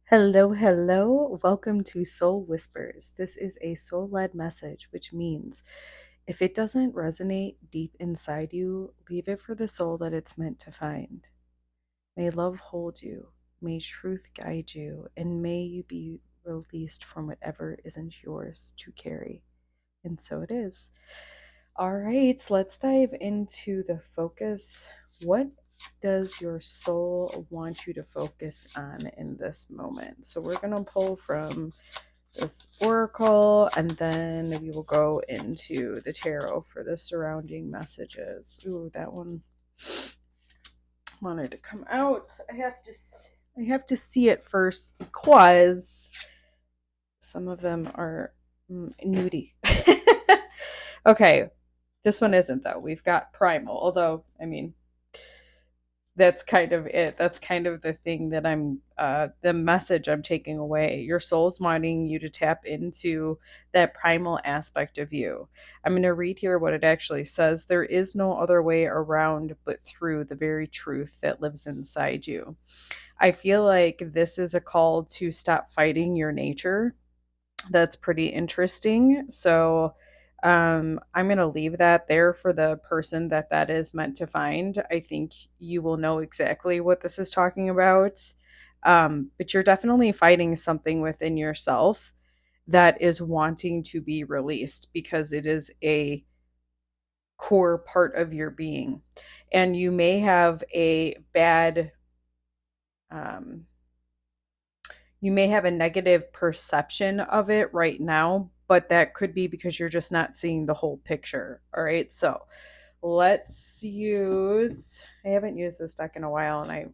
Hello, hello. Welcome to Soul Whispers. This is a soul led message, which means if it doesn't resonate deep inside you, leave it for the soul that it's meant to find. May love hold you, may truth guide you, and may you be released from whatever isn't yours to carry. And so it is. All right, let's dive into the focus. What does your soul want you to focus on in this moment? So we're going to pull from this oracle, and then we will go into the tarot for the surrounding messages. Ooh, that one wanted to come out. I have to see it first because some of them are nudie. Okay, this one isn't though. We've got primal, although I mean that's kind of it. That's kind of the thing that the message I'm taking away. Your soul's wanting you to tap into that primal aspect of you. I'm going to read here what it actually says. There is no other way around but through the very truth that lives inside you. I feel like this is a call to stop fighting your nature. That's pretty interesting. So I'm going to leave that there for the person that is meant to find. I think you will know exactly what this is talking about. But you're definitely fighting something within yourself that is wanting to be released because it is a core part of your being. And you may have a bad um, you may have a negative perception of it right now, but that could be because you're just not seeing the whole picture. All right. So I haven't used this deck in a while, and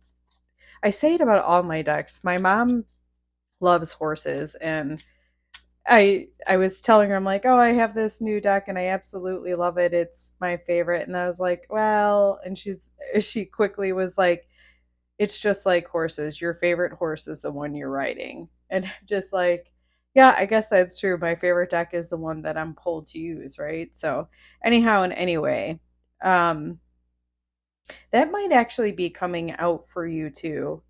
I say it about all my decks. My mom loves horses, and I was telling her, I'm like, oh, I have this new deck and I absolutely love it. It's my favorite. And I was like, well, and she quickly was like, it's just like horses. Your favorite horse is the one you're riding. And just like, yeah, I guess that's true. My favorite deck is the one that I'm pulled to use, right? So, anyhow and anyway, um, that might actually be coming out for you too.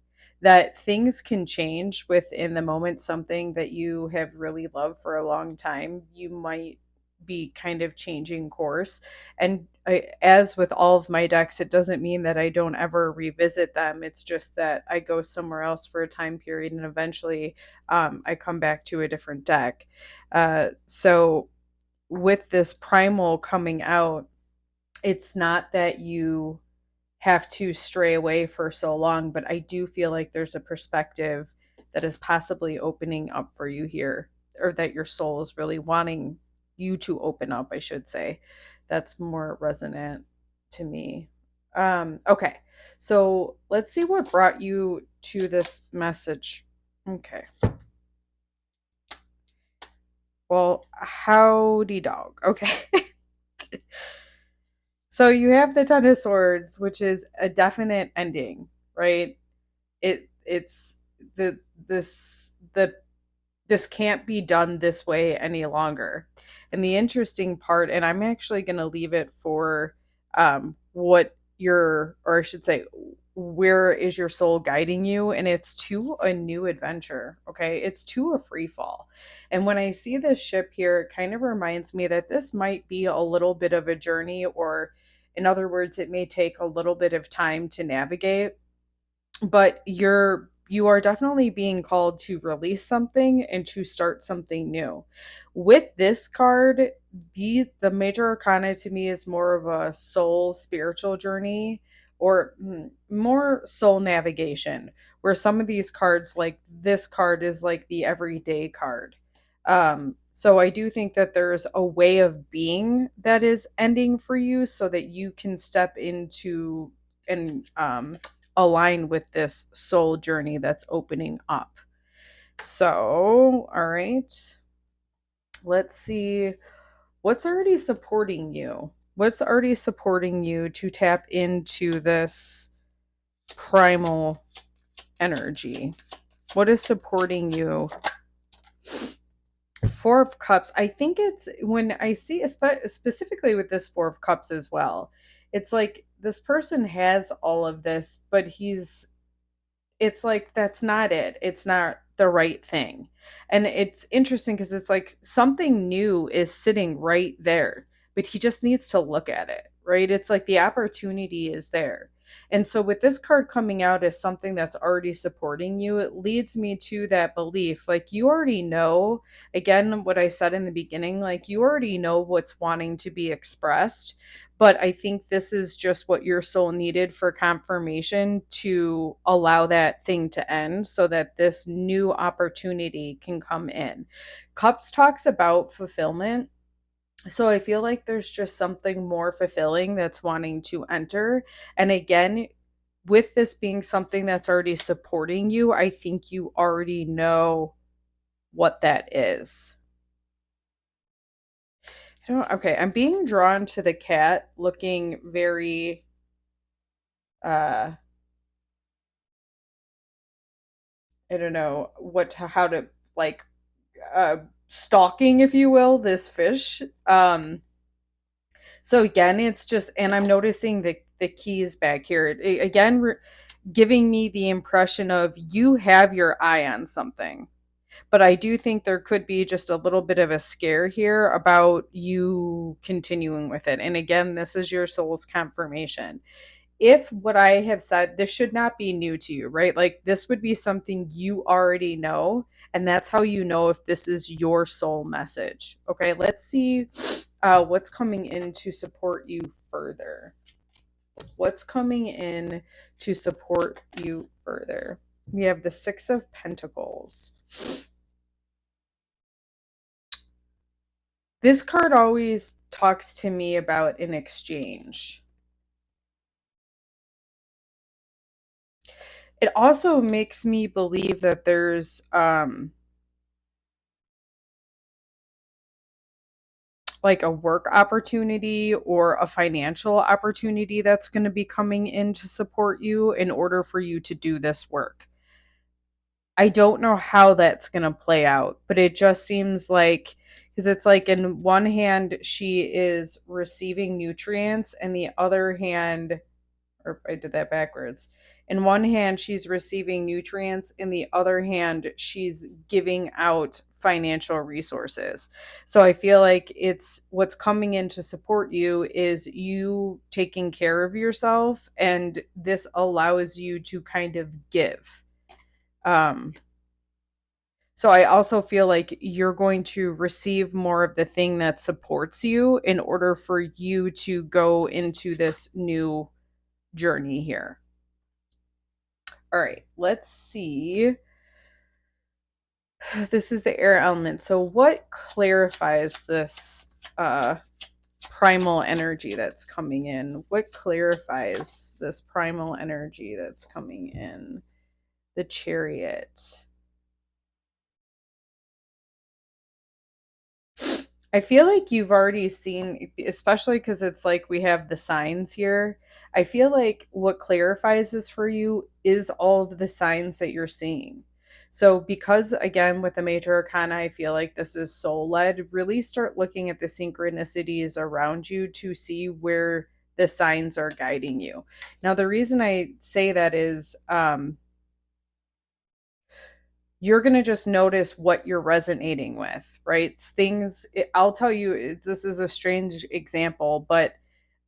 That things can change within the moment. Something that you have really loved for a long time, you might be kind of changing course. And as with all of my decks, it doesn't mean that I don't ever revisit them. It's just that I go somewhere else for a time period, and eventually I come back to a different deck. So with this primal coming out, it's not that you have to stray away for so long, but I do feel like there's a perspective that is possibly opening up for you here, or that your soul is really wanting you to open up, I should say. That's more resonant to me. Okay, so let's see what brought you to this message. Okay. Well, howdy dog. Okay. So you have the Ten of Swords, which is a definite ending, right? It's the the this can't be done this way any longer. And the interesting part, and I'm actually going to leave it for what your, or I should say, where is your soul guiding you? And it's to a new adventure. Okay. It's to a free fall. And when I see this ship here, it kind of reminds me that this might be a little bit of a journey, or in other words, it may take a little bit of time to navigate, but you are definitely being called to release something and to start something new. With this card, the major arcana to me is more of a soul spiritual journey, or more soul navigation, where some of these cards, like this card, is like the everyday card. So I do think that there's a way of being that is ending for you so that you can step into and align with this soul journey that's opening up. So, all right, let's see what's already supporting you. What's already supporting you to tap into this primal energy? What is supporting you? Four of Cups. I think it's when I see, specifically with this Four of Cups as well, it's like this person has all of this, but it's like that's not it. It's not the right thing. And it's interesting because it's like something new is sitting right there, but he just needs to look at it, right? It's like the opportunity is there. And so with this card coming out as something that's already supporting you, it leads me to that belief. Like you already know, again, what I said in the beginning, like you already know what's wanting to be expressed. But I think this is just what your soul needed for confirmation to allow that thing to end so that this new opportunity can come in. Cups talks about fulfillment. So I feel like there's just something more fulfilling that's wanting to enter. And again, with this being something that's already supporting you, I think you already know what that is. Okay, I'm being drawn to the cat looking very uh I don't know how to like uh stalking, if you will, this fish. So again, it's just, and I'm noticing the keys back here. Again, giving me the impression of you have your eye on something. But I do think there could be just a little bit of a scare here about you continuing with it. And again, this is your soul's confirmation. If what I have said, this should not be new to you, right? Like this would be something you already know. And that's how you know if this is your soul message. Okay, let's see what's coming in to support you further. What's coming in to support you further? We have the Six of Pentacles. This card always talks to me about an exchange. It also makes me believe that there's like a work opportunity or a financial opportunity that's going to be coming in to support you in order for you to do this work. I don't know how that's going to play out, but it just seems like, because it's like in one hand she is receiving nutrients and the other hand, or I did that backwards. In one hand, she's receiving nutrients. In the other hand, she's giving out financial resources. So I feel like it's what's coming in to support you is you taking care of yourself, and this allows you to kind of give. Um, so I also feel like you're going to receive more of the thing that supports you in order for you to go into this new journey here. All right, let's see. This is the air element. So what clarifies this primal energy that's coming in? What clarifies this primal energy that's coming in? The Chariot. I feel like you've already seen, especially because it's like we have the signs here. I feel like what clarifies this for you is all of the signs that you're seeing. So, because again, with the major arcana, I feel like this is soul led. Really start looking at the synchronicities around you to see where the signs are guiding you. Now, the reason I say that is, you're going to just notice what you're resonating with, right? Things, I'll tell you, this is a strange example, but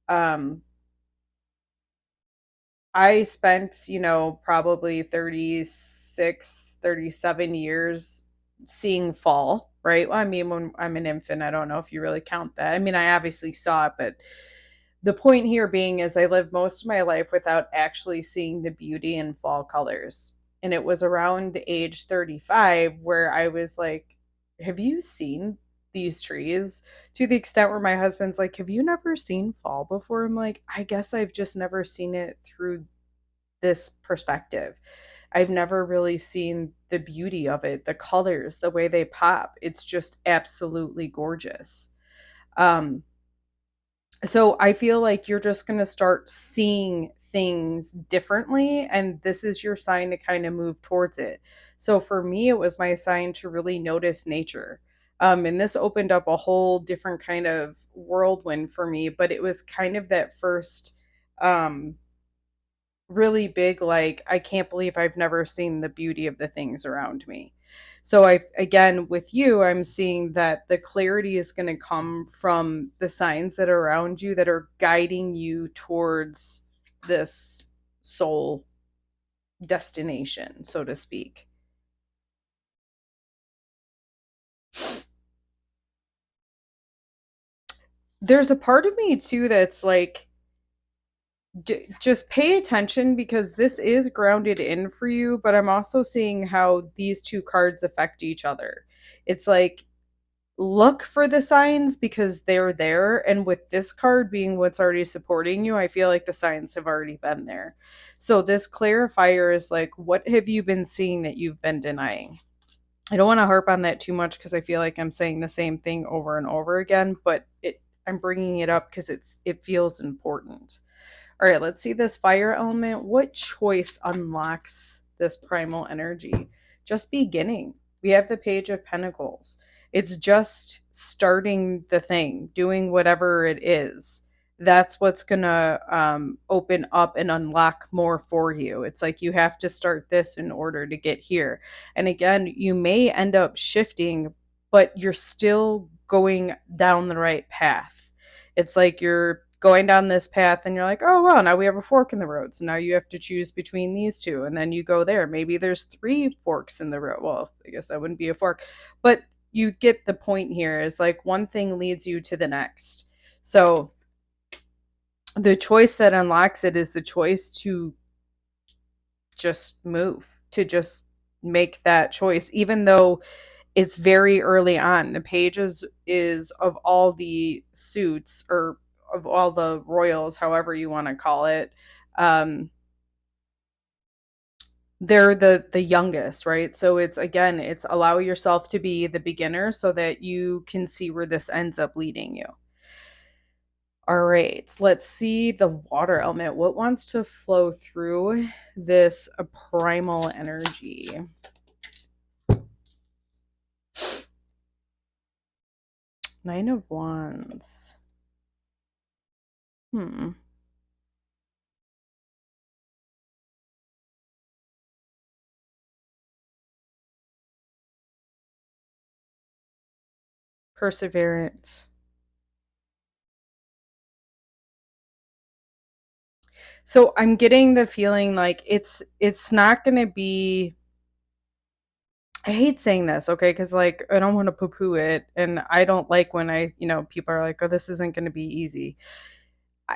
um, I spent, probably 36, 37 years seeing fall, right? Well, I mean, when I'm an infant, I don't know if you really count that. I mean, I obviously saw it, but the point here being is I lived most of my life without actually seeing the beauty in fall colors. And it was around age 35 where I was like, have you seen these trees? To the extent where my husband's like, have you never seen fall before? I'm like, I guess I've just never seen it through this perspective. I've never really seen the beauty of it, the colors, the way they pop. It's just absolutely gorgeous. Um, so I feel like you're just going to start seeing things differently, and this is your sign to kind of move towards it. So for me, it was my sign to really notice nature. And this opened up a whole different kind of whirlwind for me, but it was kind of that first, um, really big, like, I can't believe I've never seen the beauty of the things around me. So I, again, with you, I'm seeing that the clarity is going to come from the signs that are around you that are guiding you towards this soul destination, so to speak. There's a part of me too that's like, just pay attention because this is grounded in for you, but I'm also seeing how these two cards affect each other. It's like, look for the signs because they're there, and with this card being what's already supporting you, I feel like the signs have already been there. So this clarifier is like, what have you been seeing that you've been denying? I don't want to harp on that too much because I feel like I'm saying the same thing over and over again, but I'm bringing it up because it feels important. All right, let's see this fire element. What choice unlocks this primal energy? Just beginning. We have the Page of Pentacles. It's just starting the thing, doing whatever it is. That's what's going to open up and unlock more for you. It's like you have to start this in order to get here. And again, you may end up shifting, but you're still going down the right path. It's like you're going down this path and you're like, oh, well, now we have a fork in the road. So now you have to choose between these two. And then you go there. Maybe there's 3 forks in the road. Well, I guess that wouldn't be a fork. But you get the point here is like one thing leads you to the next. So the choice that unlocks it is the choice to just move, to just make that choice, even though it's very early on. The page is of all the suits, or of all the royals, however you want to call it. Um, they're the youngest, right? So it's, again, it's allow yourself to be the beginner so that you can see where this ends up leading you. All right, let's see the water element. What wants to flow through this primal energy? Nine of Wands. Perseverance. So I'm getting the feeling like it's not going to be, I hate saying this, okay, cuz like I don't want to poo-poo it, and I don't like when people are like, "Oh, this isn't going to be easy."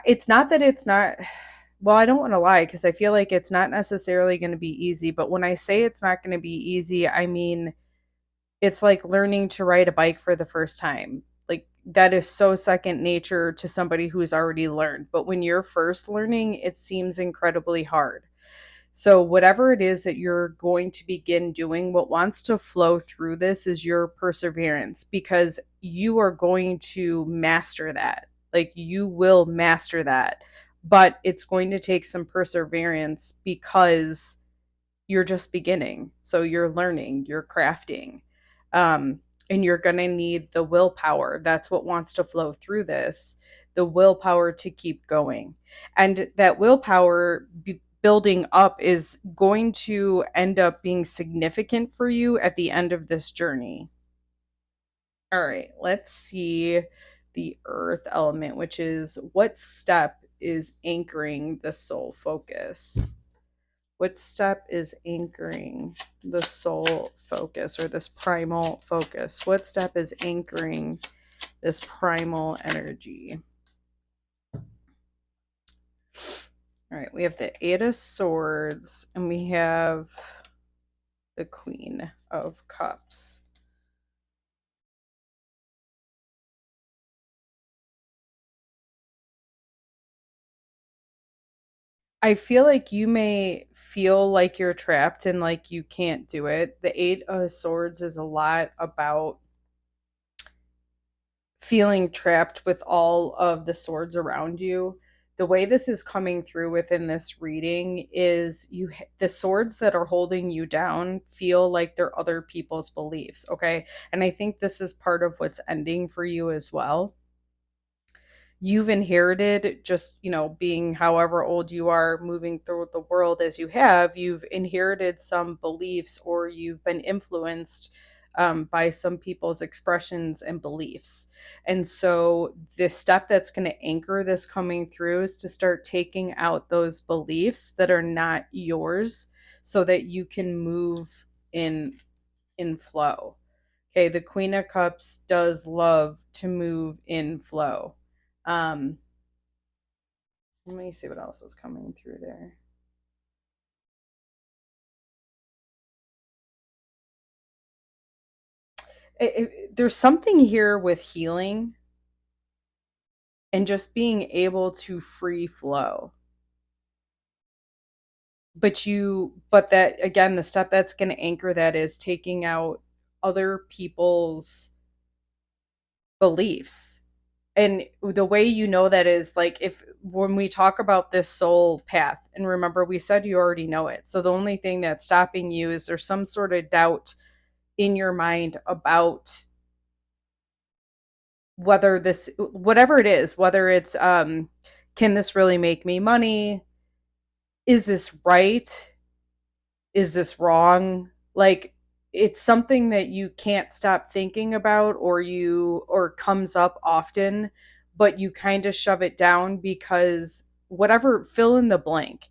It's not that it's not, well, I don't want to lie cuz I feel like it's not necessarily going to be easy, but when I say it's not going to be easy, I mean it's like learning to ride a bike for the first time. Like, that is so second nature to somebody who's already learned. But when you're first learning, it seems incredibly hard. So, whatever it is that you're going to begin doing, what wants to flow through this is your perseverance, because you are going to master that. Like, you will master that. But it's going to take some perseverance because you're just beginning. So you're learning, you're crafting. And you're going to need the willpower. That's what wants to flow through this, the willpower to keep going. And that willpower building up is going to end up being significant for you at the end of this journey. All right, let's see the earth element, which is what step is anchoring the soul focus? What step is anchoring the soul focus, or this primal focus? What step is anchoring this primal energy? All right, we have the 8 of Swords, and we have the Queen of Cups. I feel like you may feel like you're trapped and like you can't do it. The 8 of Swords is a lot about feeling trapped with all of the swords around you. The way this is coming through within this reading is the swords that are holding you down feel like they're other people's beliefs, okay? And I think this is part of what's ending for you as well. you've inherited, just, being however old you are, moving through the world as you have, you've inherited some beliefs, or you've been influenced by some people's expressions and beliefs. And so the step that's going to anchor this coming through is to start taking out those beliefs that are not yours, so that you can move in flow. Okay, the Queen of Cups does love to move in flow. Let me see what else is coming through there. There's something here with healing and just being able to free flow. But that, again, the step that's going to anchor that is taking out other people's beliefs. And the way you know that is, like, if when we talk about this soul path, and remember we said you already know it, so the only thing that's stopping you is there's some sort of doubt in your mind about whether this, whatever it is, whether it's can this really make me money, is this right, is this wrong, like, it's something that you can't stop thinking about, or comes up often, but you kind of shove it down because whatever, fill in the blank,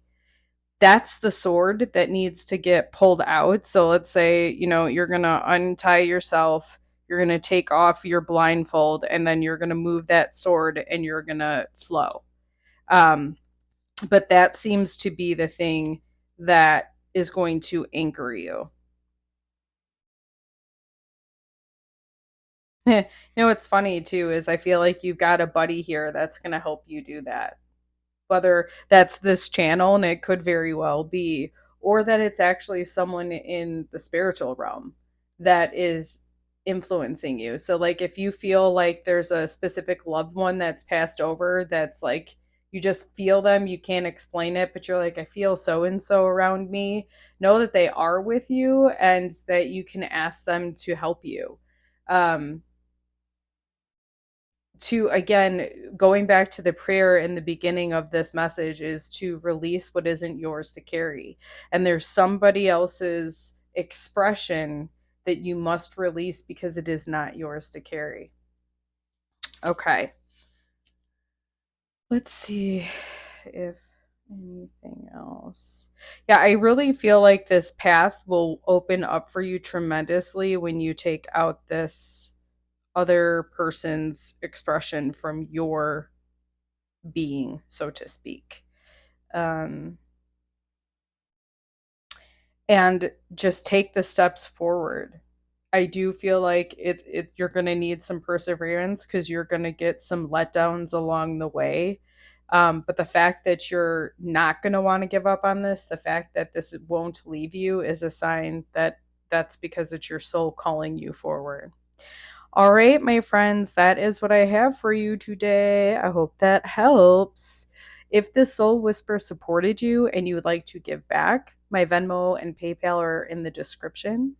that's the sword that needs to get pulled out. So let's say, you're going to untie yourself, you're going to take off your blindfold, and then you're going to move that sword and you're going to flow. Um, but that seems to be the thing that is going to anchor you. What's funny too is I feel like you've got a buddy here that's going to help you do that. Whether that's this channel, and it could very well be, or that it's actually someone in the spiritual realm that is influencing you. So, like, if you feel like there's a specific loved one that's passed over, that's like, you just feel them, you can't explain it, but you're like, I feel so and so around me, know that they are with you and that you can ask them to help you. Um, to, again, going back to the prayer in the beginning of this message, is to release what isn't yours to carry. And there's somebody else's expression that you must release because it is not yours to carry. Okay. Let's see if anything else. Yeah, I really feel like this path will open up for you tremendously when you take out this other person's expression from your being, so to speak. Um, and just take the steps forward. I do feel like you're going to need some perseverance because you're going to get some letdowns along the way. But the fact that you're not going to want to give up on this, the fact that this won't leave you, is a sign that that's because it's your soul calling you forward. All right, my friends, that is what I have for you today. I hope that helps. If the Soul Whisper supported you and you would like to give back, my Venmo and PayPal are in the description.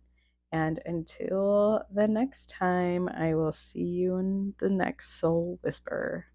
And until the next time, I will see you in the next Soul Whisper.